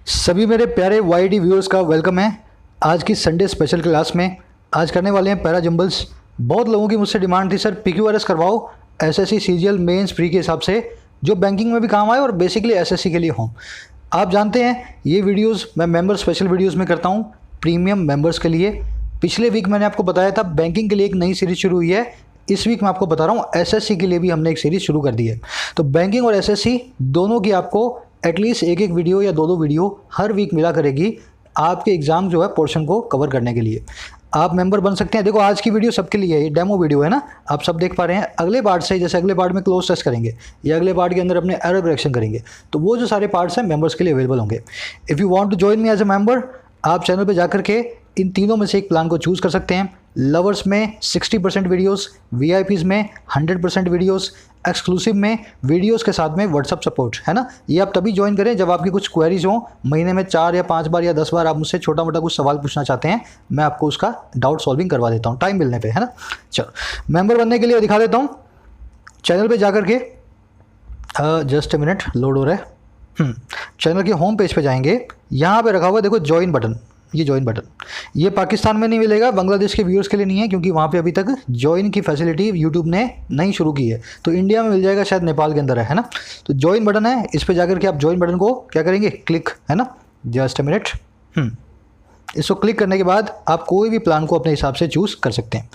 सभी मेरे प्यारे वाईडी व्यूअर्स का वेलकम है। आज की संडे स्पेशल क्लास में आज करने वाले हैं पैरा जंबल्स। बहुत लोगों की मुझसे डिमांड थी, सर पीक्यूआरएस करवाओ एसएससी सीजीएल मेंस प्री के हिसाब से, जो बैंकिंग में भी काम आए और बेसिकली एसएससी के लिए हों। आप जानते हैं ये वीडियोस मैं मेंबर स्पेशल वीडियोस में करता हूँ प्रीमियम मेंबर्स के लिए। पिछले वीक मैंने आपको बताया था बैंकिंग के लिए एक नई सीरीज शुरू हुई है। इस वीक मैं आपको बता रहा हूँ एसएससी के लिए भी हमने एक सीरीज शुरू कर दी है। तो बैंकिंग और एसएससी दोनों की आपको एटलीस्ट एक एक वीडियो या दो वीडियो हर वीक मिला करेगी आपके एग्जाम जो है पोर्शन को कवर करने के लिए। आप मेंबर बन सकते हैं। देखो आज की वीडियो सबके लिए है, ये डेमो वीडियो है ना, आप सब देख पा रहे हैं। अगले पार्ट से, जैसे अगले पार्ट में क्लोज टेस्ट करेंगे या अगले पार्ट के अंदर अपने एरर करेक्शन करेंगे, तो वो जो सारे पार्ट्स हैं मेंबर्स के लिए अवेलेबल होंगे। If you want to join me as a member, आप चैनल पे जाकर के इन तीनों में से एक प्लान को चूज़ कर सकते हैं। लवर्स में 60% वीडियोस, वीआईपीज में 100% वीडियोस, एक्सक्लूसिव में वीडियोस के साथ में व्हाट्सअप सपोर्ट, है ना। ये आप तभी ज्वाइन करें जब आपकी कुछ क्वेरीज हो, महीने में 4 या 5 बार या 10 बार आप मुझसे छोटा मोटा कुछ सवाल पूछना चाहते हैं, मैं आपको उसका डाउट सॉल्विंग करवा देता हूँ टाइम मिलने पे, है ना। चलो मेंबर बनने के लिए दिखा देता हूँ। चैनल पे जाकर के जस्ट ए मिनट, लोड हो रहा है। चैनल के होम पेज पे जाएंगे, यहाँ पे रखा हुआ है देखो ज्वाइन बटन। ये ज्वाइन बटन ये पाकिस्तान में नहीं मिलेगा, बांग्लादेश के व्यूअर्स के लिए नहीं है, क्योंकि वहाँ पे अभी तक ज्वाइन की फैसिलिटी यूट्यूब ने नहीं शुरू की है। तो इंडिया में मिल जाएगा, शायद नेपाल के अंदर है ना। तो ज्वाइन बटन है, इस पर जाकर के आप ज्वाइन बटन को क्या करेंगे, क्लिक, है ना। Just a minute. इसको क्लिक करने के बाद आप कोई भी प्लान को अपने हिसाब से चूज़ कर सकते हैं।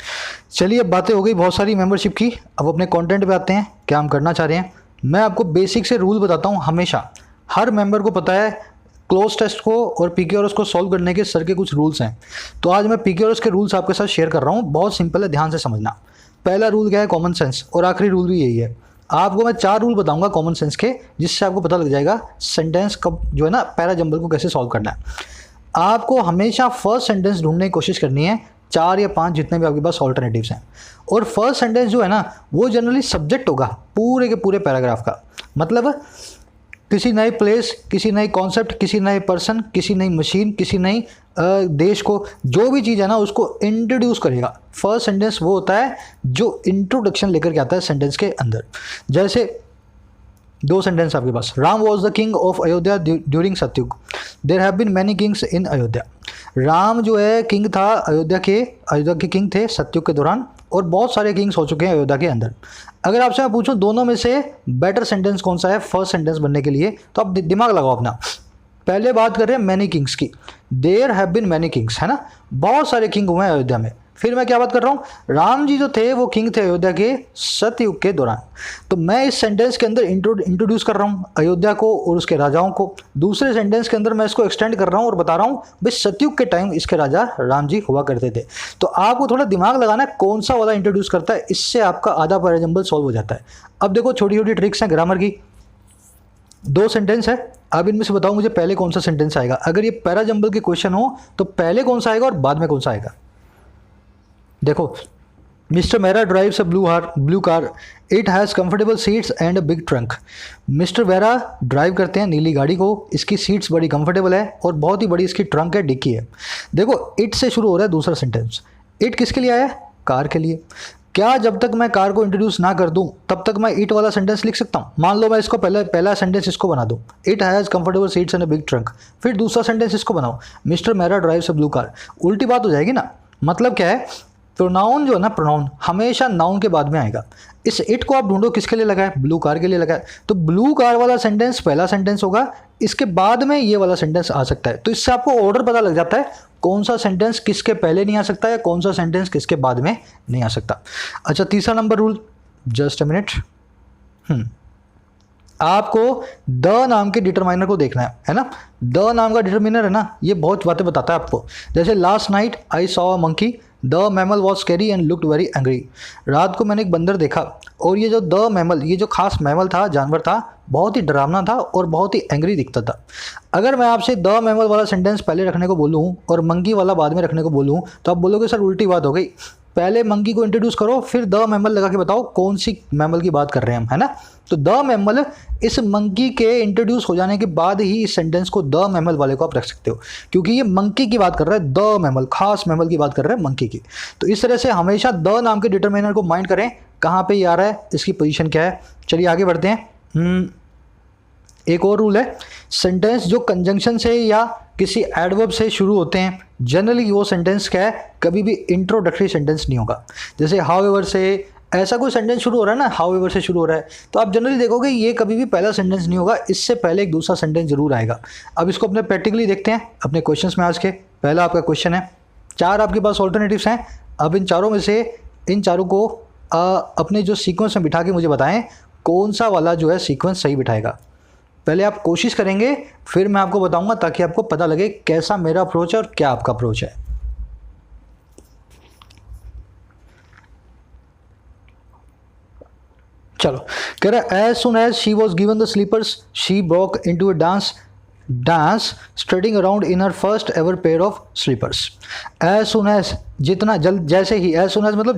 चलिए अब बातें हो गई बहुत सारी मेंबरशिप की, अब अपने कंटेंट पे आते हैं, क्या हम करना चाह रहे हैं। मैं आपको बेसिक से रूल बताता हूँ। हमेशा हर मेंबर को पता है क्लोज टेस्ट को और पीक्यूआरएस को सॉल्व करने के सर के कुछ रूल्स हैं। तो आज मैं पीक्यूआरएस के रूल्स आपके साथ शेयर कर रहा हूँ। बहुत सिंपल है, ध्यान से समझना। पहला रूल क्या है, कॉमन सेंस, और आखिरी रूल भी यही है। आपको मैं 4 रूल बताऊंगा कॉमन सेंस के, जिससे आपको पता लग जाएगा सेंटेंस कब जो है ना पैरा जंबल को कैसे सॉल्व करना है। आपको हमेशा फर्स्ट सेंटेंस ढूंढने की कोशिश करनी है, 4 या 5 जितने भी आपके पास ऑल्टरनेटिव्स हैं। और फर्स्ट सेंटेंस जो है ना वो जनरली सब्जेक्ट होगा पूरे के पूरे पैराग्राफ का। मतलब किसी नए प्लेस, किसी नए कॉन्सेप्ट, किसी नए पर्सन, किसी नई मशीन, किसी नई देश को, जो भी चीज़ है ना उसको इंट्रोड्यूस करेगा। फर्स्ट सेंटेंस वो होता है जो इंट्रोडक्शन लेकर के आता है सेंटेंस के अंदर। जैसे 2 सेंटेंस आपके पास, Ram was the king of Ayodhya during Satyug, there have been many kings in Ayodhya. Ram जो है किंग था, अयोध्या के किंग थे सतयुग के दौरान, और बहुत सारे किंग्स हो चुके हैं अयोध्या के अंदर। अगर आपसे मैं पूछूं दोनों में से बेटर सेंटेंस कौन सा है फर्स्ट सेंटेंस बनने के लिए, तो आप दिमाग लगाओ अपना। पहले बात कर रहे हैं मैनी किंग्स की, there have been many kings, है ना, बहुत सारे किंग हुए हैं अयोध्या में। फिर मैं क्या बात कर रहा हूँ, राम जी जो थे वो किंग थे अयोध्या के सतयुग के दौरान। तो मैं इस सेंटेंस के अंदर इंट्रोड्यूस कर रहा हूँ अयोध्या को और उसके राजाओं को। दूसरे सेंटेंस के अंदर मैं इसको एक्सटेंड कर रहा हूँ और बता रहा हूँ भाई सतयुग के टाइम इसके राजा राम जी हुआ करते थे। तो आपको थोड़ा दिमाग लगाना है कौन सा वाला इंट्रोड्यूस करता है, इससे आपका आधा पैराजंबल सॉल्व हो जाता है। अब देखो छोटी छोटी ट्रिक्स हैं ग्रामर की। 2 सेंटेंस है, अब इनमें से बताओ मुझे पहले कौन सा सेंटेंस आएगा। अगर ये पैराजंबल के क्वेश्चन हो तो पहले कौन सा आएगा और बाद में कौन सा आएगा। देखो, मिस्टर मेरा drives a blue car, it has comfortable seats and a big trunk. Mister vera drive करते हैं नीली गाड़ी को, इसकी सीट्स बड़ी कंफर्टेबल है और बहुत ही बड़ी इसकी ट्रंक है, डिक्की है। देखो इट से शुरू हो रहा है दूसरा सेंटेंस। इट किसके लिए आया है, कार के लिए। क्या जब तक मैं कार को इंट्रोड्यूस ना कर दूं तब तक मैं इट वाला सेंटेंस लिख सकता हूं। मान लो मैं इसको पहला सेंटेंस इसको बना दूं, it has comfortable seats and a big trunk. फिर दूसरा सेंटेंस इसको बनाओ, मिस्टर मेरा ड्राइव्स अ ब्लू कार। उल्टी बात हो जाएगी ना। मतलब क्या है, प्रोनाउन जो है ना, प्रोनाउन हमेशा नाउन के बाद में आएगा। इस इट को आप ढूंढो किसके लिए लगा है, ब्लू कार के लिए लगा है। तो ब्लू कार वाला सेंटेंस पहला सेंटेंस होगा, इसके बाद में ये वाला सेंटेंस आ सकता है। तो इससे आपको ऑर्डर पता लग जाता है कौन सा सेंटेंस किसके पहले नहीं आ सकता है, कौन सा सेंटेंस किसके बाद में नहीं आ सकता। अच्छा तीसरा number rule, just a minute. आपको द नाम के डिटरमाइनर को देखना है ना। द नाम का डिटरमिनर है ना, ये बहुत बातें बताता है आपको। जैसे last night I saw a monkey, the mammal was scary and looked very angry. रात को मैंने एक बंदर देखा, और ये जो द मैमल, ये जो खास मैमल था, जानवर था, बहुत ही डरावना था और बहुत ही एंग्री दिखता था। अगर मैं आपसे द मैमल वाला सेंटेंस पहले रखने को बोलूँ और मंकी वाला बाद में रखने को बोलूँ, तो आप बोलोगे सर उल्टी बात हो गई। पहले मंकी को इंट्रोड्यूस करो, फिर द मैमल लगा के बताओ कौन सी मैमल की बात कर रहे हैं हम, है ना। तो द मैमल, इस मंकी के इंट्रोड्यूस हो जाने के बाद ही इस सेंटेंस को द मैमल वाले को आप रख सकते हो, क्योंकि ये मंकी की बात कर रहा है, द मैमल खास मैमल की बात कर रहा है, मंकी की। तो इस तरह से हमेशा द नाम के डिटरमिनर को माइंड करें, कहाँ पे ये आ रहा है, इसकी पोजीशन क्या है। चलिए आगे बढ़ते हैं। एक और रूल है, सेंटेंस जो कंजंक्शन से या किसी एडवर्ब से शुरू होते हैं जनरली वो सेंटेंस क्या है, कभी भी इंट्रोडक्टरी सेंटेंस नहीं होगा। जैसे हाउएवर से ऐसा कोई सेंटेंस शुरू हो रहा है ना, हाउएवर से शुरू हो रहा है, तो आप जनरली देखोगे ये कभी भी पहला सेंटेंस नहीं होगा, इससे पहले एक दूसरा सेंटेंस जरूर आएगा। अब इसको अपने प्रैक्टिकली देखते हैं अपने क्वेश्चंस में। आज के पहला आपका क्वेश्चन है, 4 आपके पास ऑल्टरनेटिव्स हैं। अब इन चारों में से इन चारों को अपने जो सीक्वेंस में बिठा के मुझे बताएं कौन सा वाला जो है सीक्वेंस सही बिठाएगा। पहले आप कोशिश करेंगे, फिर मैं आपको बताऊंगा ताकि आपको पता लगे कैसा मेरा अप्रोच है और क्या आपका अप्रोच है। चलो, कह रहा है as soon as she was given the slippers she broke into a dance strutting around in her first ever pair of slippers. As soon as, जितना जल्द, जैसे ही, एज सुन एज मतलब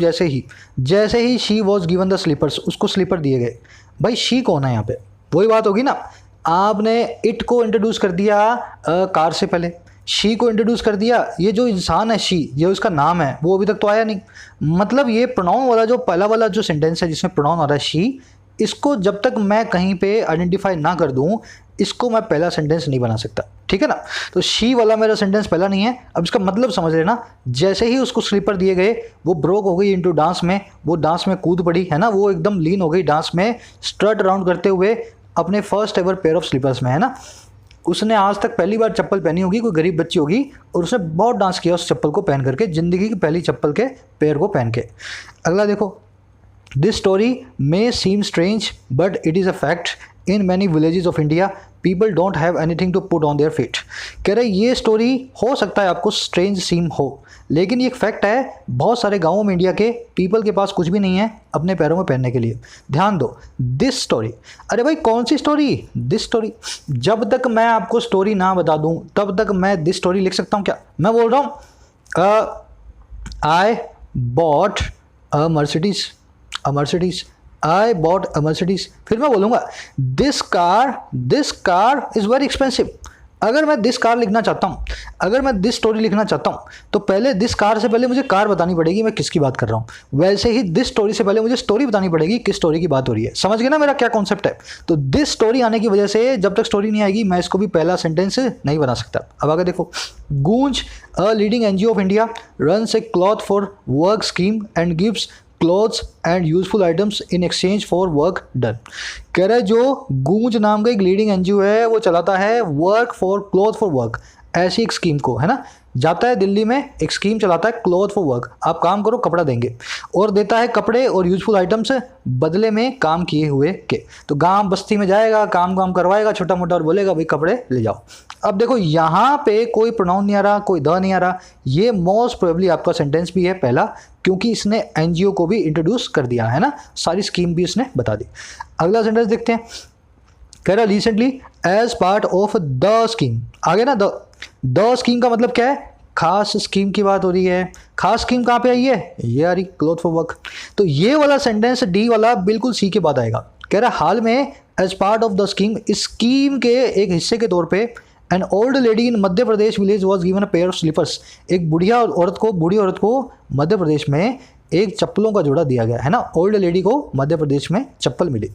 जैसे ही she was given the slippers, उसको slipper दिए गए। भाई शी कौन है यहाँ पे, वही बात होगी ना, आपने इट को इंट्रोड्यूस कर दिया कार से पहले, शी को इंट्रोड्यूस कर दिया, ये जो इंसान है शी, ये उसका नाम है, वो अभी तक तो आया नहीं। मतलब ये प्रोनाउन वाला जो पहला वाला जो सेंटेंस है जिसमें प्रोनाउन आ रहा है शी, इसको जब तक मैं कहीं पे आइडेंटिफाई ना कर दूं, इसको मैं पहला सेंटेंस नहीं बना सकता, ठीक है ना। तो शी वाला मेरा सेंटेंस पहला नहीं है। अब इसका मतलब समझ लेना, जैसे ही उसको स्लीपर दिए गए वो ब्रोक हो गई इनटू डांस में, वो डांस में कूद पड़ी, है ना, वो एकदम लीन हो गई डांस में, स्ट्रट अराउंड करते हुए अपने first ever pair of slippers में, है ना। उसने आज तक पहली बार चप्पल पहनी होगी, कोई गरीब बच्ची होगी, और उसने बहुत डांस किया उस चप्पल को पहन करके, ज़िंदगी की पहली चप्पल के पैर को पहन के। अगला देखो, this story may seem strange but it is a fact in many villages of India people don't have anything to put on their feet. कह रहे ये स्टोरी हो सकता है आपको स्ट्रेंज सीम हो, लेकिन ये एक फैक्ट है, बहुत सारे गांवों में इंडिया के पीपल के पास कुछ भी नहीं है अपने पैरों में पहनने के लिए। ध्यान दो, दिस स्टोरी, अरे भाई कौन सी स्टोरी, दिस स्टोरी। जब तक मैं आपको स्टोरी ना बता दूं तब तक मैं दिस स्टोरी लिख सकता हूं क्या? मैं बोल रहा हूं I bought a Mercedes, I bought a Mercedes. फिर मैं बोलूँगा this car is very expensive. अगर मैं दिस कार लिखना चाहता हूँ, अगर मैं दिस स्टोरी लिखना चाहता हूँ, तो पहले दिस कार से पहले मुझे कार बतानी पड़ेगी मैं किसकी बात कर रहा हूँ। वैसे ही दिस स्टोरी से पहले मुझे स्टोरी बतानी पड़ेगी किस स्टोरी की बात हो रही है। समझ गए ना मेरा क्या कॉन्सेप्ट है? तो दिस स्टोरी आने की वजह से जब तक स्टोरी नहीं आएगी मैं इसको भी पहला सेंटेंस नहीं बना सकता। अब आगे देखो, गूंज a leading NGO of India runs A cloth for work scheme and gives clothes and useful items in exchange for work done. कह रहे जो गूंज नाम का एक लीडिंग NGO है वो चलाता है work for cloth for work, ऐसी एक स्कीम को, है ना। जाता है दिल्ली में, एक स्कीम चलाता है क्लोथ फॉर वर्क, आप काम करो कपड़ा देंगे, और देता है कपड़े और यूजफुल आइटम्स बदले में काम किए हुए के। तो गांव बस्ती में जाएगा, काम करवाएगा छोटा मोटा और बोलेगा भाई कपड़े ले जाओ। अब देखो यहाँ पे कोई प्रोनाउन नहीं आ रहा, कोई द नहीं आ रहा, ये मोस्ट प्रोबेबली आपका सेंटेंस भी है पहला, क्योंकि इसने NGO को भी इंट्रोड्यूस कर दिया है ना, सारी स्कीम भी इसने बता दी। अगला सेंटेंस देखते हैं, कह रहा recently as part of the scheme. आगे ना द स्कीम का मतलब क्या है? खास स्कीम की बात हो रही है। खास स्कीम कहाँ पे आई है? ये आ रही क्लोथ फॉर वर्क। तो ये वाला सेंटेंस डी वाला बिल्कुल सी के बाद आएगा। कह रहा हाल में as part of the scheme, इस स्कीम के एक हिस्से के तौर पे an old lady in Madhya Pradesh village was given a pair of slippers. एक बूढ़ी औरत को मध्य प्रदेश में एक चप्पलों का जोड़ा दिया गया, है ना। ओल्ड लेडी को मध्य प्रदेश में चप्पल मिली।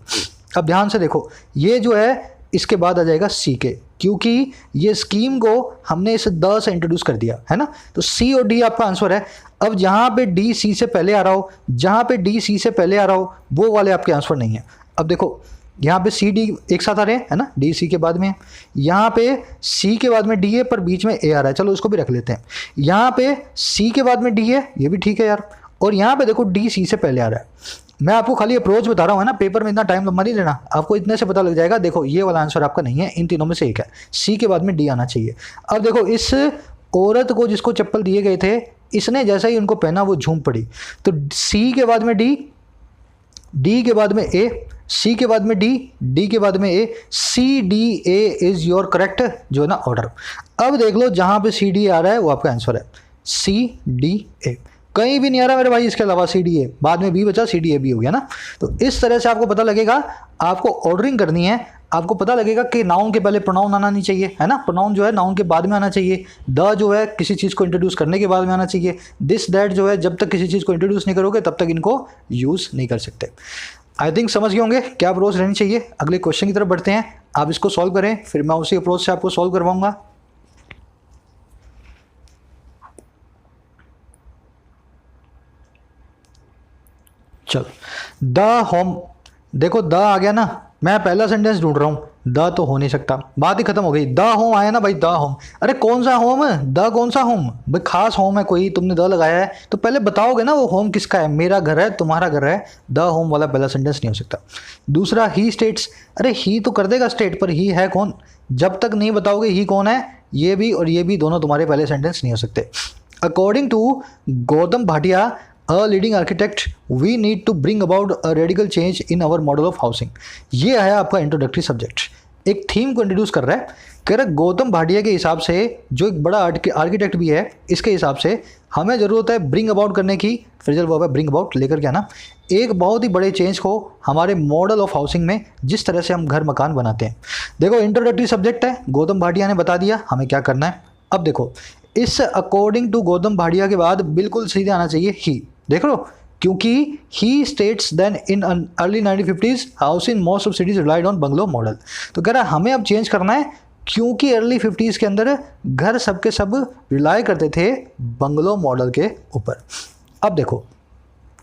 अब ध्यान से देखो, ये जो है इसके बाद आ जाएगा सी के, क्योंकि ये स्कीम को हमने इस द से इंट्रोड्यूस कर दिया, है ना। तो सी और डी आपका आंसर है। अब जहाँ पे डी सी से पहले आ रहा हो, जहाँ पे डी सी से पहले आ रहा हो, वो वाले आपके आंसर नहीं है। अब देखो यहाँ पे सी डी एक साथ आ रहे हैं, है ना, डी सी के बाद में, यहाँ पे सी के बाद में डी है पर बीच में ए आ रहा है, चलो इसको भी रख लेते हैं। यहाँ पे सी के बाद में डी है, ये भी ठीक है यार, और यहाँ पे देखो डी सी से पहले आ रहा है। मैं आपको खाली अप्रोच बता रहा हूँ, है ना, पेपर में इतना टाइम लंबा नहीं लेना, आपको इतने से पता लग जाएगा। देखो ये वाला आंसर आपका नहीं है, इन तीनों में से एक है, सी के बाद में डी आना चाहिए। अब देखो इस औरत को जिसको चप्पल दिए गए थे, इसने जैसा ही उनको पहना वो झूम पड़ी, तो सी के बाद में डी, डी के बाद में ए, सी के बाद में डी, डी के बाद में A, C D A is your correct जो है ना ऑर्डर। अब देख लो जहाँ पे सी डी आ रहा है वो आपका आंसर है, सी डी ए। कहीं भी नहीं आ रहा मेरे भाई इसके अलावा सी डी ए, बाद में बी बचा, सी डी ए भी हो गया ना। तो इस तरह से आपको पता लगेगा, आपको ऑर्डरिंग करनी है, आपको पता लगेगा कि नाउन के पहले प्रोनाउन आना नहीं चाहिए, है ना। प्रोनाउन जो है नाउन के बाद में आना चाहिए, द जो है किसी चीज़ को इंट्रोड्यूस करने के बाद में आना चाहिए, दिस दैट जो है जब तक किसी चीज़ को इंट्रोड्यूस नहीं करोगे तब तक इनको यूज़ नहीं कर सकते। आई थिंक समझ गए होंगे क्या अप्रोच रहनी चाहिए। अगले क्वेश्चन की तरफ बढ़ते हैं, आप इसको सॉल्व करें, फिर मैं उसी अप्रोच से आपको सॉल्व करवाऊंगा। चलो, द होम, देखो द आ गया ना, मैं पहला सेंटेंस ढूंढ रहा हूँ, द तो हो नहीं सकता, बात ही खत्म हो गई। द होम आया ना भाई, द होम, अरे कौन सा होम, द कौन सा होम भाई, खास होम है कोई, तुमने द लगाया है तो पहले बताओगे ना वो होम किसका है, मेरा घर है तुम्हारा घर है, द होम वाला पहला सेंटेंस नहीं हो सकता। दूसरा, ही स्टेट्स, अरे ही तो कर देगा स्टेट, पर ही है कौन, जब तक नहीं बताओगे ही कौन है, ये भी और ये भी दोनों तुम्हारे पहले सेंटेंस नहीं हो सकते। According to Gautam Bhatia a leading architect, we need to bring about a radical change in our model of housing. ये है आपका इंट्रोडक्टरी सब्जेक्ट, एक थीम को इंट्रोड्यूस कर रहा है। कह रहा गौतम भाटिया के हिसाब से, जो एक बड़ा आर्किटेक्ट भी है, इसके हिसाब से हमें ज़रूरत है ब्रिंग अबाउट करने की, फ्रेजल वर्ब है ब्रिंग अबाउट, लेकर के आना एक बहुत ही बड़े चेंज को हमारे मॉडल ऑफ हाउसिंग में, जिस तरह से हम घर मकान बनाते हैं। देखो इंट्रोडक्टरी सब्जेक्ट है, गौतम भाटिया ने बता दिया हमें क्या करना है। अब देखो इस अकॉर्डिंग टू गौतम भाटिया के बाद बिल्कुल सीधे आना चाहिए ही, देख लो, क्योंकि he states then in early 1950s house in most of cities relied on bungalow model. तो कह रहा है हमें अब चेंज करना है, क्योंकि अर्ली 50s के अंदर घर सबके सब रिलाई करते थे बंगलो मॉडल के ऊपर। अब देखो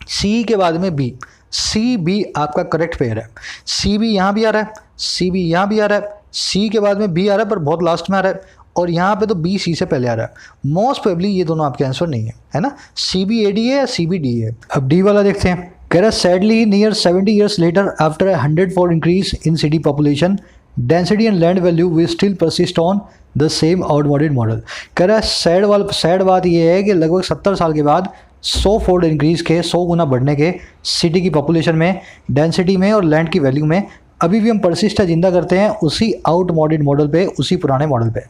सी के बाद में बी, सी बी आपका करेक्ट पेयर है, सी बी यहाँ भी आ रहा है, सी बी यहाँ भी आ रहा है, सी के बाद में बी आ रहा है पर बहुत लास्ट में आ रहा है, और यहाँ पे तो बी सी से पहले आ रहा है। मोस्ट प्रोबेबली ये दोनों आपके आंसर नहीं है ना, सी बी ए डी है या सी बी डी है। अब डी वाला देखते हैं, कह रहा है sadly near 70 years later after a 100-fold increase in city population density and land value we still persist on the same outmoded model। कह रहा है सैड बात ये है कि लगभग 70 साल के बाद 100 फोल्ड इंक्रीज के, 100 गुना बढ़ने के सिटी की पॉपुलेशन में, डेंसिटी में और लैंड की वैल्यू में अभी भी हम परसिस्ट जिंदा करते हैं उसी आउटमोडेड मॉडल पे, उसी पुराने मॉडल पे।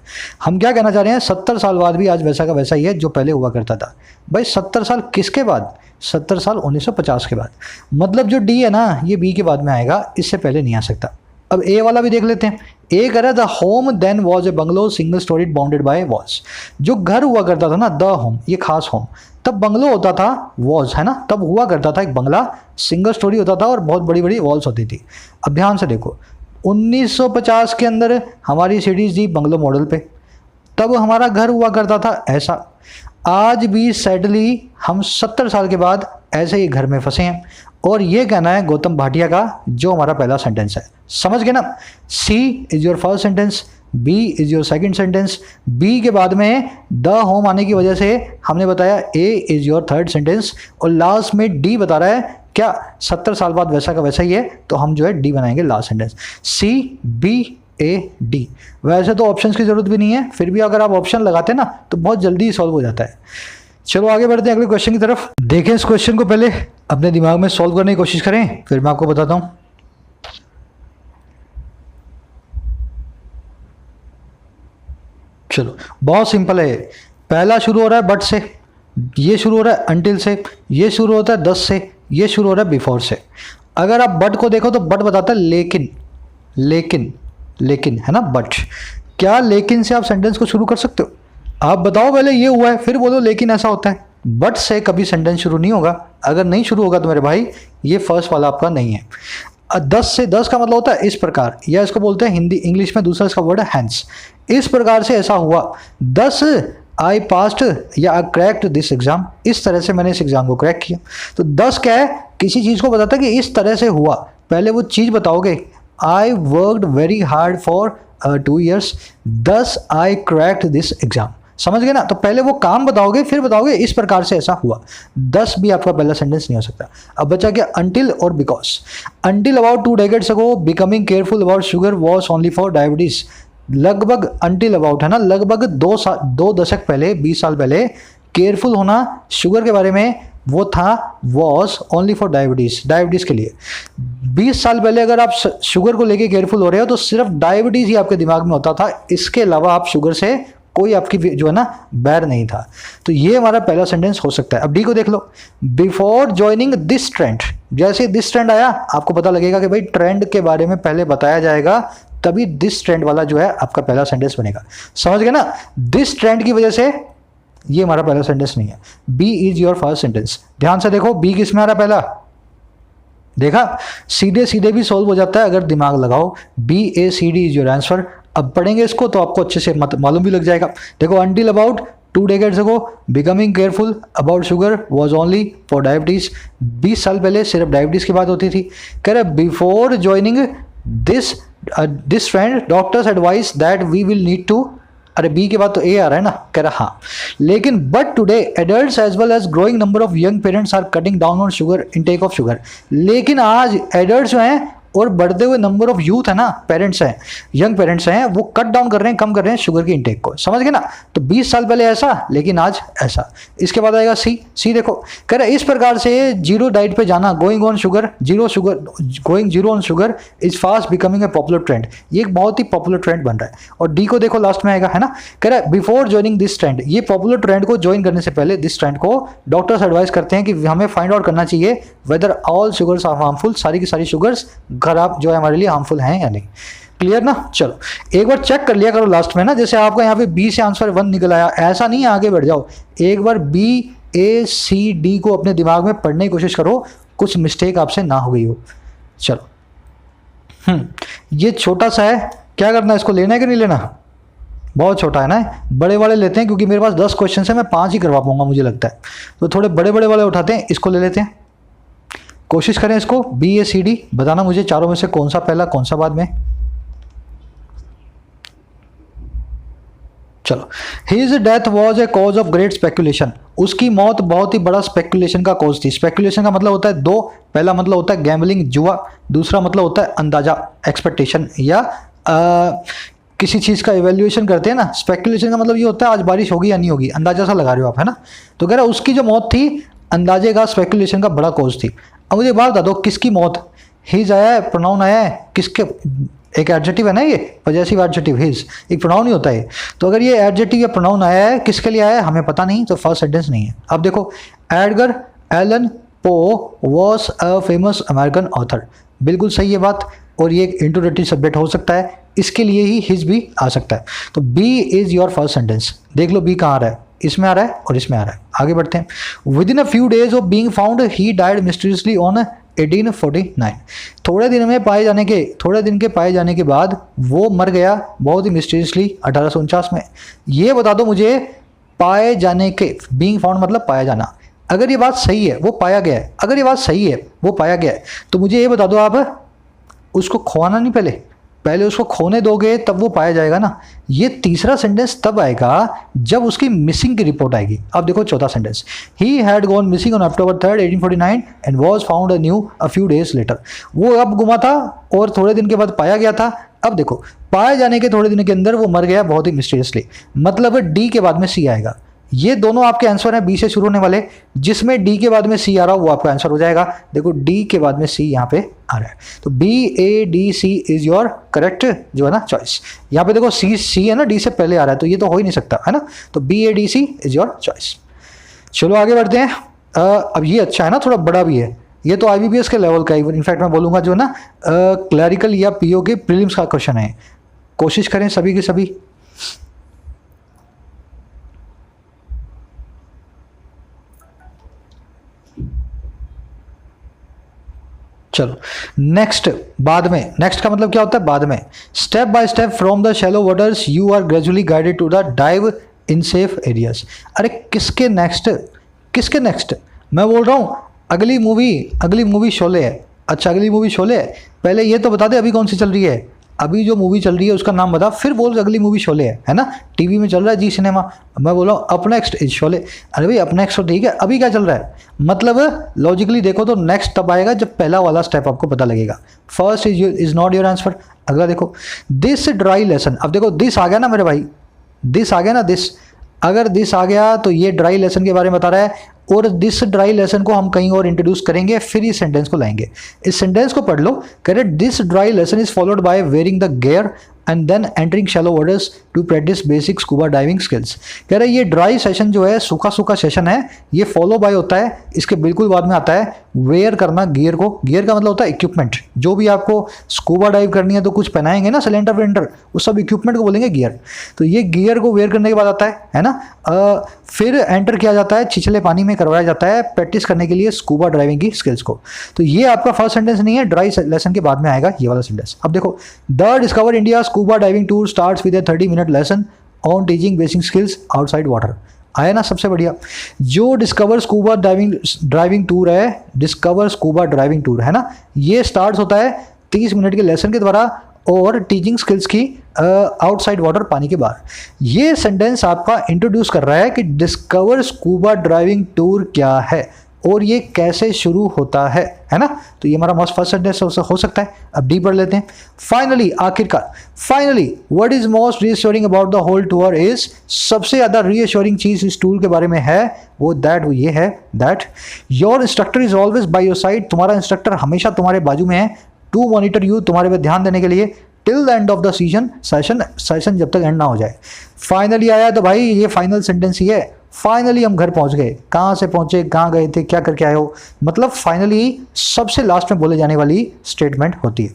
हम क्या कहना चाह रहे हैं, 70 साल बाद भी आज वैसा का वैसा ही है जो पहले हुआ करता था। भाई 70 साल किसके बाद, 70 साल 1950 के बाद, मतलब जो डी है ना ये बी के बाद में आएगा, इससे पहले नहीं आ सकता। अब ए वाला भी देख लेते हैं। ए कह रहा है the home then was a bungalow single storeyed bounded by walls. जो घर हुआ करता था ना, द होम, ये खास होम, तब बंगलो होता था, वॉल्स है ना, तब हुआ करता था एक बंगला, सिंगल स्टोरी होता था और बहुत बड़ी बड़ी वॉल्स होती थी। अब ध्यान से देखो 1950 के अंदर हमारी सिटीज थी बंगलो मॉडल पे, तब हमारा घर हुआ करता था ऐसा। आज भी सैडली हम 70 साल के बाद ऐसे ही घर में फंसे हैं, और ये कहना है गौतम भाटिया का, जो हमारा पहला सेंटेंस है। समझ गए ना, C is your first sentence, B is your second sentence, B के बाद में द होम आने की वजह से हमने बताया ए इज योर थर्ड सेंटेंस, और लास्ट में डी बता रहा है क्या 70 साल बाद वैसा का वैसा ही है, तो हम जो है डी बनाएंगे last sentence. C B A D. वैसे तो ऑप्शंस की जरूरत भी नहीं है, फिर भी अगर आप ऑप्शन लगाते हैं ना तो बहुत जल्दी सॉल्व हो जाता है। चलो आगे बढ़ते हैं अगले क्वेश्चन की तरफ। देखें इस क्वेश्चन को, पहले अपने दिमाग में सॉल्व करने की कोशिश करें, फिर मैं आपको बताता हूं। चलो बहुत सिंपल है, पहला शुरू हो रहा है बट से, ये शुरू हो रहा है अंटिल से, ये शुरू होता है 10 से, ये शुरू हो रहा है बिफोर से। अगर आप बट को देखो तो बट बताता है लेकिन, लेकिन, लेकिन है ना बट। क्या लेकिन से आप सेंटेंस को शुरू कर सकते हो? आप बताओ पहले ये हुआ है फिर बोलो लेकिन ऐसा होता है। बट से कभी सेंटेंस शुरू नहीं होगा, अगर नहीं शुरू होगा तो मेरे भाई ये फर्स्ट वाला आपका नहीं है। 10 से, 10 का मतलब होता है इस प्रकार, या इसको बोलते हैं हिंदी इंग्लिश में दूसरा इसका वर्ड है हैंस। इस प्रकार से ऐसा हुआ, 10 आई पास्ड या आई क्रैक्ड दिस एग्जाम, इस तरह से मैंने इस एग्जाम को क्रैक किया। तो 10 क्या है, किसी चीज़ को बताता है कि इस तरह से हुआ, पहले वो चीज़ बताओगे। I worked very hard for 2 years, 10 I cracked this exam. समझ गए ना, तो पहले वो काम बताओगे फिर बताओगे इस प्रकार से ऐसा हुआ। 10 भी आपका पहला सेंटेंस नहीं हो सकता। अब बचा क्या, अंटिल और because. Until about 2 decades ago becoming careful about sugar was only for diabetes. लगभग अंटिल अबाउट है ना, लगभग 2 दशक पहले, 20 साल पहले केयरफुल होना शुगर के बारे में वो था, was only for diabetes, diabetes के लिए। 20 साल पहले अगर आप शुगर को लेके केयरफुल हो रहे हो तो सिर्फ डायबिटीज ही आपके दिमाग में होता था, इसके अलावा आप शुगर से कोई आपकी जो है ना बैर नहीं था। तो ये हमारा पहला सेंटेंस हो सकता है। अब डी को देख लो, बिफोर ज्वाइनिंग दिस ट्रेंड। जैसे दिस ट्रेंड आया आपको पता लगेगा कि भाई ट्रेंड के बारे में पहले बताया जाएगा, तभी दिस ट्रेंड वाला जो है आपका पहला सेंटेंस बनेगा। समझ गए ना, दिस ट्रेंड की वजह से ये हमारा पहला सेंटेंस नहीं है। B is your first sentence. ध्यान से देखो बी किस में आ रहा है पहला, देखा, सीधे सीधे भी सॉल्व हो जाता है अगर दिमाग लगाओ। BACD is your answer. अब पढ़ेंगे इसको तो आपको अच्छे से मालूम भी लग जाएगा। देखो, until about 2 decades ago becoming careful about sugar was only for diabetes। 20 साल पहले सिर्फ डायबिटीज की बात होती थी। कह रहे before joining this trend doctors advise that we will need to, अरे बी के बाद तो ए आ रहा है ना, कह रहा हाँ, लेकिन but today adults as well as growing number of young parents are cutting down on sugar intake of sugar. लेकिन आज एडल्ट्स जो हैं और बढ़ते हुए नंबर ऑफ यूथ है ना, पेरेंट्स हैं, यंग पेरेंट्स हैं, वो कट डाउन कर रहे हैं, कम कर रहे हैं शुगर की इनटेक को। समझ गए ना? तो 20 साल पहले ऐसा, लेकिन आज ऐसा। इसके बाद आएगा सी देखो, कह रहे इस प्रकार से जीरो डाइट पे जाना, going on sugar going zero on sugar is fast becoming a popular trend. ये एक बहुत ही पॉपुलर ट्रेंड बन रहा है। और डी को देखो लास्ट में आएगा, है ना, कह रहा है बिफोर ज्वाइनिंग दिस ट्रेंड, ये पॉपुलर ट्रेंड को ज्वाइन करने से पहले, दिस ट्रेंड को डॉक्टर्स एडवाइस करते हैं कि हमें फाइंड आउट करना चाहिए whether all sugars are harmful, सारी की सारी शुगर्स खराब जो है हमारे लिए हार्मफुल हैं या नहीं। क्लियर ना? चलो एक बार चेक कर लिया करो लास्ट में ना, जैसे आपका यहाँ पे बी से आंसर 1 निकल आया, ऐसा नहीं आगे बढ़ जाओ। एक बार BACD को अपने दिमाग में पढ़ने की कोशिश करो, कुछ मिस्टेक आपसे ना हो गई हो। चलो ये छोटा सा है, क्या करना है, इसको लेना है कि नहीं लेना? बहुत छोटा है ना, बड़े वाले लेते हैं क्योंकि मेरे पास 10 क्वेश्चन है, मैं 5 ही करवा पाऊंगा मुझे लगता है। तो थोड़े बड़े बड़े वाले उठाते हैं, इसको ले लेते हैं, कोशिश करें इसको। BACD बताना मुझे चारों में से कौन सा पहला कौन सा बाद में। चलो, his death was a cause of great speculation. उसकी मौत बहुत ही बड़ा स्पेकुलेशन का कॉज थी। स्पेकुलेशन का मतलब होता है दो, पहला मतलब होता है गैम्बलिंग, जुआ, दूसरा मतलब होता है अंदाजा, एक्सपेक्टेशन, या किसी चीज़ का इवेल्युएशन करते हैं ना। स्पेकुलेशन का मतलब ये होता है आज बारिश होगी या नहीं होगी, अंदाजा सा लगा रहे हो आप, है ना। तो कह रहा है उसकी जो मौत थी अंदाजे का, स्पेकुलेशन का बड़ा कॉज थी। अब मुझे बात बता दो, किसकी मौत? हिज आया है, प्रोनाउन आया है, किसके, एक एडजेक्टिव है ना, ये पॉजेसिव एडजेक्टिव, हिज एक प्रोनाउन ही होता है। तो अगर ये एडजेक्टिव या प्रोनाउन आया है, किसके लिए आया है हमें पता नहीं, तो फर्स्ट सेंटेंस नहीं है। अब देखो, Edgar Allan Poe was a famous American author, बिल्कुल सही है बात। और ये एक इंट्रोडक्टरी सब्जेक्ट हो सकता है, इसके लिए ही हिज भी आ सकता है। तो B is your first sentence. देख लो बी कहाँ आ रहा है, इसमें आ रहा है और इसमें आ रहा है। आगे बढ़ते हैं। With in a few days of being found he died mysteriously on 1849। थोड़े दिन के पाए जाने के बाद वो मर गया बहुत ही मिस्टीरियसली 1849 में। ये बता दो मुझे, पाए जाने के, बीइंग फाउंड मतलब पाया जाना, अगर ये बात सही है वो पाया गया है, अगर ये बात सही है वो पाया गया है, तो मुझे ये बता दो आप उसको खोना नहीं, पहले उसको खोने दोगे तब वो पाया जाएगा ना। ये तीसरा सेंटेंस तब आएगा जब उसकी मिसिंग की रिपोर्ट आएगी। अब देखो चौथा sentence, he had gone missing on October 3, 1849 and was found new a few days later. वो अब गुमा था और थोड़े दिन के बाद पाया गया था। अब देखो, पाए जाने के थोड़े दिन के अंदर वो मर गया बहुत ही मिस्टीरियसली, मतलब डी के बाद में सी आएगा। ये दोनों आपके आंसर हैं बी से शुरू होने वाले, जिसमें डी के बाद में सी आ रहा वो आपका आंसर हो जाएगा। देखो डी के बाद में सी यहाँ पे आ रहा है, तो BADC इज योर करेक्ट जो है ना चॉइस। यहाँ पे देखो सी है ना, डी से पहले आ रहा है, तो ये तो हो ही नहीं सकता, है ना। तो BADC इज योर चॉइस। चलो आगे बढ़ते हैं। अब ये अच्छा है ना, थोड़ा बड़ा भी है, ये तो IBPS के लेवल का, इनफैक्ट मैं बोलूँगा जो ना क्लैरिकल या PO के प्रीलिम्स का क्वेश्चन है। कोशिश करें सभी के सभी। चलो नेक्स्ट, बाद में, नेक्स्ट का मतलब क्या होता है बाद में। Step by step from the shallow waters you are gradually guided to the dive in safe areas. अरे किसके नेक्स्ट मैं बोल रहा हूँ, अगली मूवी शोले है। अच्छा अगली मूवी शोले है, पहले ये तो बता दे अभी कौन सी चल रही है, अभी जो मूवी चल रही है उसका नाम बता, फिर बोल अगली मूवी शोले है ना। टीवी में चल रहा है जी सिनेमा, मैं बोल रहा हूँ अप नेक्स्ट इज शोले। अरे भाई अप नेक्स्ट तो ठीक है, अभी क्या चल रहा है, मतलब लॉजिकली देखो तो नेक्स्ट तब आएगा जब पहला वाला स्टेप आपको पता लगेगा। First is not your answer. अगला देखो, दिस ड्राई लेसन। अब देखो दिस आ गया ना मेरे भाई, दिस आ गया ना, दिस, अगर दिस आ गया तो ये ड्राई लेसन के बारे में बता रहा है, और दिस ड्राई लेसन को हम कहीं और इंट्रोड्यूस करेंगे, फिर इस सेंटेंस को लाएंगे। इस सेंटेंस को पढ़ लो, कह रहे this dry lesson is followed by wearing the gear and then entering shallow waters to practise basic scuba diving skills. कह रहे ये ड्राई सेशन जो है, सूखा सेशन है, ये फॉलो बाय होता है, इसके बिल्कुल बाद में आता है वेयर करना गियर को। गियर का मतलब होता है इक्विपमेंट, जो भी आपको स्कूबा डाइव करनी है तो कुछ पहनाएंगे ना, सिलेंडर विलेंडर, उस सब इक्विपमेंट को बोलेंगे गियर। तो ये गियर को वेयर करने के बाद आता है ना। फिर एंटर किया जाता है छिछले पानी में, में करवाया जाता है प्रैक्टिस करने के लिए स्कूबा ड्राइविंग की स्किल्स को। तो ये आपका फर्स्ट सेंटेंस नहीं है, ड्राई लेसन के बाद में आएगा ये वाला सेंटेंस। अब देखो, the discover India scuba diving tour starts with A 30-minute lesson on teaching basic skills outside water. आया ना सबसे बढ़िया। जो डिस्कवर स्कूबा ड्राइविंग टूर है, डिस्कवर स्कूबा ड्राइविंग टूर है ना, ये स्टार्ट होता है 30 मिनट के लेसन के द्वारा और टीचिंग स्किल्स की आउटसाइड वाटर, पानी के बाहर। ये सेंटेंस आपका इंट्रोड्यूस कर रहा है कि डिस्कवर स्कूबा ड्राइविंग टूर क्या है और ये कैसे शुरू होता है ना। तो ये हमारा मोस्ट फर्स्ट सेंटेंस हो सकता है। अब डी पढ़ लेते हैं। फाइनली, आखिरकार, finally what is most reassuring about the whole tour is, सबसे ज़्यादा रीअश्योरिंग चीज़ इस टूर के बारे में है वो ये है that your instructor is always by your side, तुम्हारा इंस्ट्रक्टर हमेशा तुम्हारे बाजू में है, टू मॉनिटर यू, तुम्हारे पे ध्यान देने के लिए, till the end of the session जब तक एंड ना हो जाए। फाइनली आया तो भाई ये फाइनल सेंटेंस ही है। फाइनली हम घर पहुंच गए। कहाँ से पहुंचे, कहाँ गए थे, क्या करके आए हो, मतलब फाइनली सबसे लास्ट में बोले जाने वाली स्टेटमेंट होती है।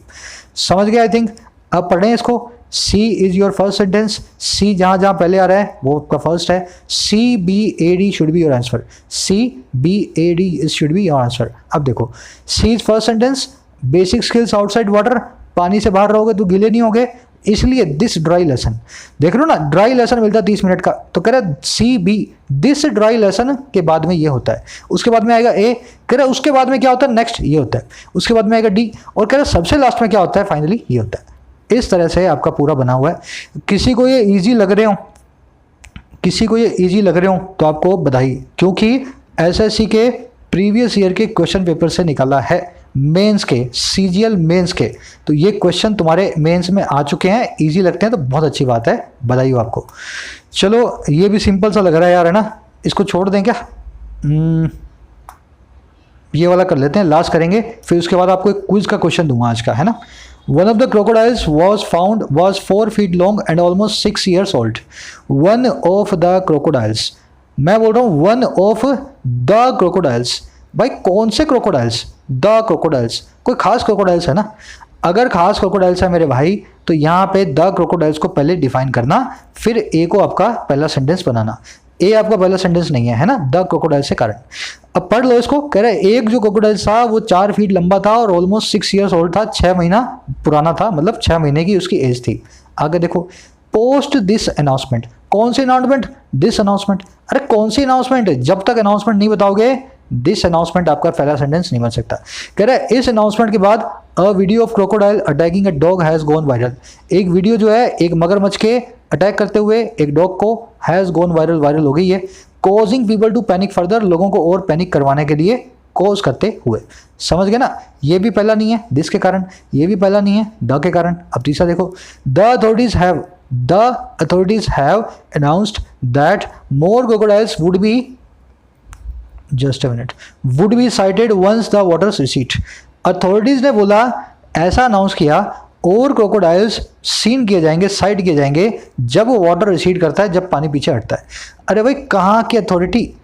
समझ गए आई थिंक। अब पढ़ें इसको। सी इज योर फर्स्ट सेंटेंस। सी जहाँ जहाँ पहले आ रहा है वो आपका फर्स्ट है। CBAD should be your answer. CBAD should be your answer. अब देखो, C is first sentence, basic skills outside water, पानी से बाहर रहोगे तो गीले नहीं होगे, इसलिए दिस ड्राई लेसन। देख लो ना, ड्राई लेसन मिलता है 30 मिनट का, तो कह रहा CB, दिस ड्राई लेसन के बाद में ये होता है, उसके बाद में आएगा A, कह रहा उसके बाद में क्या होता है, नेक्स्ट ये होता है, उसके बाद में आएगा D, और कह रहा सबसे लास्ट में क्या होता है, फाइनली ये होता है। इस तरह से आपका पूरा बना हुआ है। किसी को ये ईजी लग रहे हो तो आपको बधाई, क्योंकि SSC के प्रीवियस ईयर के क्वेश्चन पेपर से निकाला है, मेंस के, CGL मेंस के। तो ये क्वेश्चन तुम्हारे मेंस में आ चुके हैं, इजी लगते हैं तो बहुत अच्छी बात है, बधाई हो आपको। चलो ये भी सिंपल सा लग रहा है यार, है ना, इसको छोड़ दें क्या, ये वाला कर लेते हैं, लास्ट करेंगे, फिर उसके बाद आपको एक क्विज का क्वेश्चन दूंगा आज का, है ना। One of the crocodiles was 4 feet long and almost 6 years old. One of the crocodiles, मैं बोल रहा हूँ one of the crocodiles। भाई कौन से क्रोकोडाइल्स, द क्रोकोडाइल्स, कोई खास क्रोकोडाइल्स है ना। अगर खास क्रोकोडाइल्स है मेरे भाई तो यहाँ पे द क्रोकोडाइल्स को पहले डिफाइन करना, फिर ए को आपका पहला सेंटेंस बनाना। ए आपका पहला सेंटेंस नहीं है ना, द क्रोकोडाइल्स के कारण। अब पढ़ लो इसको। कह रहा है एक जो क्रोकोडाइल्स था वो 4 फीट लंबा था और ऑलमोस्ट 6 ईयर्स ओल्ड था, 6 महीना पुराना था, मतलब 6 महीने की उसकी एज थी। आगे देखो, पोस्ट दिस अनाउंसमेंट, कौन सी अनाउंसमेंट, दिस अनाउंसमेंट। अरे कौन सी अनाउंसमेंट, जब तक अनाउंसमेंट नहीं बताओगे दिस अनाउंसमेंट आपका पहला सेंटेंस नहीं बन सकता। कह रहा है इस अनाउंसमेंट के बाद a video of crocodile attacking a dog has gone viral, एक वीडियो जो है एक मगरमच्छ के अटैक करते हुए एक डॉग को हैज गॉन वायरल हो गई है, causing people to panic further, लोगों को और पैनिक करवाने के लिए कॉज करते हुए। समझ गए ना, ये भी पहला नहीं है दिस के कारण, ये भी पहला नहीं है द के कारण। अब तीसरा देखो, the authorities have announced that more crocodiles would be, just a minute, would be sighted once the waters recede. Authorities ने बोला, ऐसा अनाउंस किया, और क्रोकोडाइल्स सीन किए जाएंगे, साइट किए जाएंगे जब वो वाटर रिसीड करता है, जब पानी पीछे हटता है। अरे भाई कहाँ की अथॉरिटी,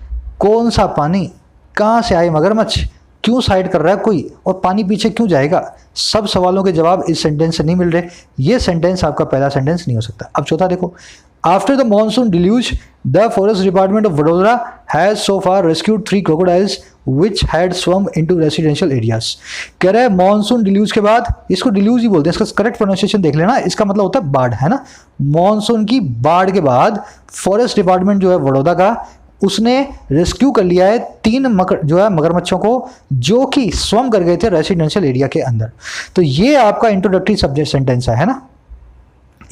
कौन सा पानी, कहाँ से आए मगरमच्छ, क्यों साइड कर रहा है कोई, और पानी पीछे क्यों जाएगा, सब सवालों के जवाब इस सेंटेंस से नहीं मिल रहे। ये सेंटेंस आपका पहला सेंटेंस नहीं हो सकता। अब चौथा देखो, after the monsoon deluge the forest department of Vadodara has so far rescued 3 crocodiles which had swum into residential areas. कह रहे हैं मॉनसून डिल्यूज के बाद, इसको डिल्यूज ही बोलते हैं, इसका करेक्ट प्रोनाउंसिएशन देख लेना, इसका मतलब होता है बाढ़, है ना। मॉनसून की बाढ़ के बाद फॉरेस्ट डिपार्टमेंट जो है वडोदरा का, उसने रेस्क्यू कर लिया है 3 मगरमच्छों को, जो कि स्वम कर गए थे रेसिडेंशियल एरिया के अंदर। तो ये आपका इंट्रोडक्टरी सब्जेक्ट सेंटेंस है ना।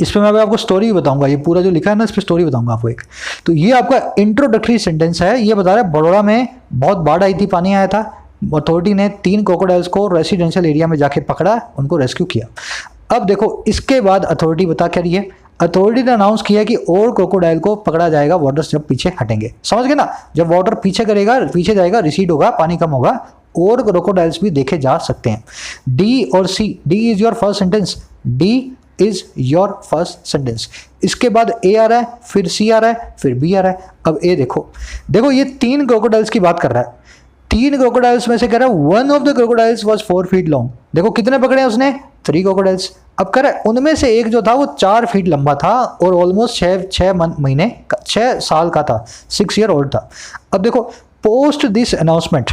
इस पर मैं आपको स्टोरी बताऊंगा, ये पूरा जो लिखा है ना इस पर स्टोरी बताऊंगा आपको एक। तो ये आपका इंट्रोडक्टरी सेंटेंस है, ये बता रहा है बड़ौदा में बहुत बाढ़ आई थी, पानी आया था, अथॉरिटी ने 3 क्रोकोडाइल्स को रेसिडेंशियल एरिया में जाके पकड़ा, उनको रेस्क्यू किया। अब देखो इसके बाद अथॉरिटी बता क्या रही है, अथॉरिटी ने अनाउंस किया कि और क्रोकोडाइल को पकड़ा जाएगा वाटर जब पीछे हटेंगे। समझ गए ना, जब वाटर पीछे जाएगा, रिसीड होगा, पानी कम होगा, और क्रोकोडाइल्स भी देखे जा सकते हैं। डी और C, D is your first sentence, D is your first sentence. इसके बाद ए आ रहा है, फिर सी आ रहा है, फिर बी आ रहा है। अब ए देखो ये 3 क्रोकोडाइल्स की बात कर रहा है। 3 क्रोकोडाइल्स में से कह रहा है one of the crocodiles was 4 feet long. देखो कितने पकड़े हैं उसने, 3 क्रोकोडाइल्स। अब कह रहा है उनमें से एक जो था वो 4 फीट लंबा था और ऑलमोस्ट 6 साल का था, 6 ईयर ओल्ड था। अब देखो पोस्ट दिस अनाउंसमेंट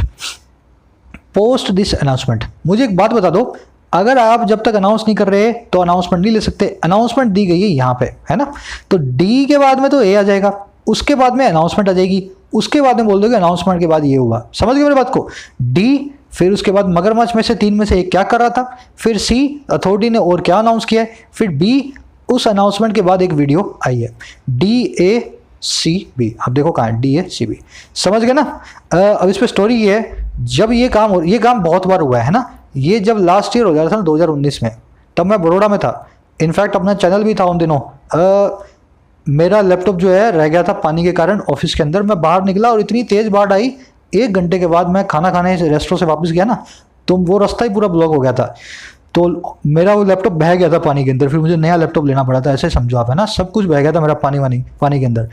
मुझे एक बात बता दो, अगर आप जब तक अनाउंस नहीं कर रहे तो अनाउंसमेंट नहीं ले सकते। अनाउंसमेंट दी गई है यहाँ पे, है ना, तो डी के बाद में तो ए आ जाएगा, उसके बाद में अनाउंसमेंट आ जाएगी, उसके बाद में बोल दोगे अनाउंसमेंट के बाद ये हुआ। समझ गए मेरी बात को? डी, फिर उसके बाद मगरमच्छ में से तीन में से एक क्या कर रहा था, फिर सी अथॉरिटी ने और क्या अनाउंस किया है, फिर बी उस अनाउंसमेंट के बाद एक वीडियो आई है। DACB, आप देखो कहाँ है DACB, समझ गए ना? अब इस पर स्टोरी ये है, जब ये काम बहुत बार हुआ है ना, ये जब लास्ट ईयर हो जा रहा था ना 2019 में, तब मैं बड़ौदा में था। इनफैक्ट अपना चैनल भी था उन दिनों। मेरा लैपटॉप जो है रह गया था पानी के कारण ऑफिस के अंदर। मैं बाहर निकला और इतनी तेज बाढ़ आई, 1 घंटे के बाद मैं खाना खाने रेस्टोरेंट से वापस गया ना, तो वो रास्ता ही पूरा ब्लॉक हो गया था, तो मेरा वो लैपटॉप बह गया था पानी के अंदर। फिर मुझे नया लैपटॉप लेना पड़ा था, ऐसे समझो आप, है ना, सब कुछ बह गया था मेरा पानी के अंदर।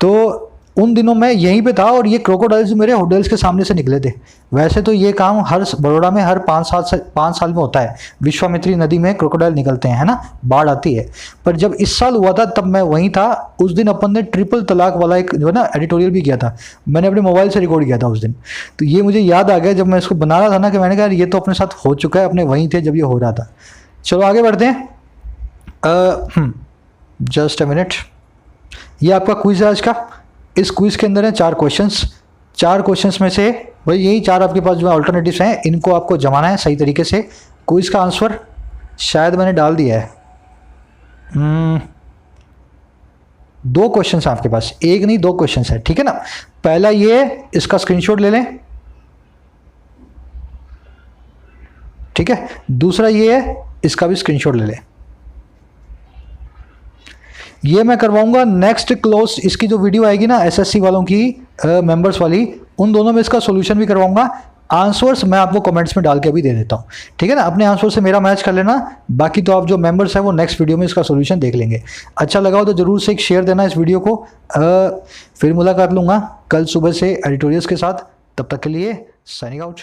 तो उन दिनों मैं यहीं पे था और ये क्रोकोडाइल्स मेरे होटल्स के सामने से निकले थे। वैसे तो ये काम हर बड़ौदा में हर 5 साल में होता है, विश्वामित्री नदी में क्रोकोडाइल निकलते हैं, है ना, बाढ़ आती है। पर जब इस साल हुआ था तब मैं वहीं था। उस दिन अपन ने ट्रिपल तलाक वाला एक जो है ना एडिटोरियल भी किया था, मैंने अपने मोबाइल से रिकॉर्ड किया था उस दिन। तो ये मुझे याद आ गया जब मैं इसको बना रहा था ना, कि मैंने कहा ये तो अपने साथ हो चुका है, अपने वहीं थे जब ये हो रहा था। चलो आगे बढ़ते हैं। जस्ट अ मिनट, ये आपका क्विज है आज का। इस क्विज के अंदर है 4 क्वेश्चंस। 4 क्वेश्चंस में से भाई यही 4 आपके पास जो अल्टरनेटिव्स हैं, इनको आपको जमाना है सही तरीके से। क्विज का आंसर शायद मैंने डाल दिया है। 2 क्वेश्चंस हैं आपके पास, एक नहीं 2 क्वेश्चंस है, ठीक है ना। पहला ये, इसका स्क्रीनशॉट ले लें, ठीक है। दूसरा ये है, इसका भी स्क्रीनशॉट ले लें। ये मैं करवाऊंगा नेक्स्ट क्लोज, इसकी जो वीडियो आएगी ना एसएससी वालों की मेंबर्स वाली, उन दोनों में इसका सॉल्यूशन भी करवाऊंगा। आंसर्स मैं आपको कमेंट्स में डाल के अभी दे देता हूँ, ठीक है ना। अपने आंसर से मेरा मैच कर लेना, बाकी तो आप जो मेंबर्स हैं वो नेक्स्ट वीडियो में इसका सॉल्यूशन देख लेंगे। अच्छा लगा हो तो जरूर से एक शेयर देना इस वीडियो को। फिर मुलाकात लूँगा कल सुबह से एडिटोरियल्स के साथ, तब तक के लिए साइनिंग आउट।